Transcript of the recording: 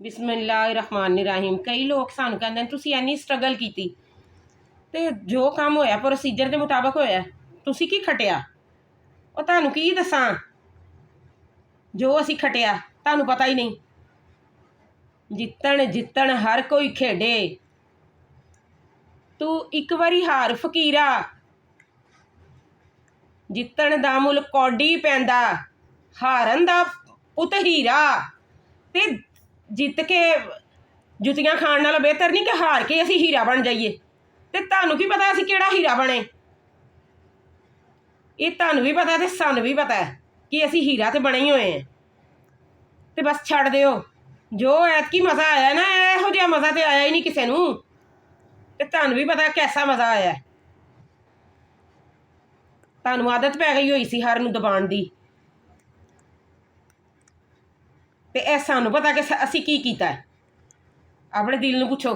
बिस्मिल्लाहिर्रहमानिर्रहीम। कई लोग सानू कहंदे तुसीं इन्नी स्ट्रगल कीती ते जो काम होया प्रोसीजर के मुताबिक होया, तुसीं की खटिया? ਉਹ ਤੁਹਾਨੂੰ ਕੀ ਦੱਸਾਂ, ਜੋ ਅਸੀਂ ਖਟਿਆ ਤੁਹਾਨੂੰ ਪਤਾ ਹੀ ਨਹੀਂ। ਜਿੱਤਣ ਹਰ ਕੋਈ ਖੇਡੇ, ਤੂੰ ਇੱਕ ਵਾਰੀ ਹਾਰ ਫਕੀਰਾ। ਜਿੱਤਣ ਦਾ ਮੁੱਲ ਕੌਡੀ ਪੈਂਦਾ, ਹਾਰਨ ਦਾ ਪੁੱਤ ਹੀਰਾ। ਤੇ ਜਿੱਤ ਕੇ ਜੁੱਤੀਆਂ ਖਾਣ ਨਾਲੋਂ ਬਿਹਤਰ ਨਹੀਂ ਕਿ ਹਾਰ ਕੇ ਅਸੀਂ ਹੀਰਾ ਬਣ ਜਾਈਏ। ਤੇ ਤੁਹਾਨੂੰ ਕੀ ਪਤਾ ਅਸੀਂ ਕਿਹੜਾ ਹੀਰਾ ਬਣੇ? ਇਹ ਤੁਹਾਨੂੰ ਵੀ ਪਤਾ ਤੇ ਸਾਨੂੰ ਵੀ ਪਤਾ ਕਿ ਅਸੀਂ ਹੀਰਾ ਤੇ ਬਣੇ ਹੀ ਹੋਏ ਹਾਂ। ਤੇ ਬਸ ਛੱਡ ਦਿਓ, ਜੋ ਐਤਕੀ ਮਜ਼ਾ ਆਇਆ ਨਾ, ਇਹੋ ਜਿਹਾ ਮਜ਼ਾ ਤੇ ਆਇਆ ਹੀ ਨਹੀਂ ਕਿਸੇ ਨੂੰ। ਤੇ ਤੁਹਾਨੂੰ ਵੀ ਪਤਾ ਕੈਸਾ ਮਜ਼ਾ ਆਇਆ। ਤੁਹਾਨੂੰ ਆਦਤ ਪੈ ਗਈ ਹੋਈ ਸੀ ਹਰ ਨੂੰ ਦਬਾਉਣ ਦੀ, ਤੇ ਇਹ ਸਾਨੂੰ ਪਤਾ ਕਿ ਅਸੀਂ ਕੀ ਕੀਤਾ। ਆਪਣੇ ਦਿਲ ਨੂੰ ਪੁੱਛੋ।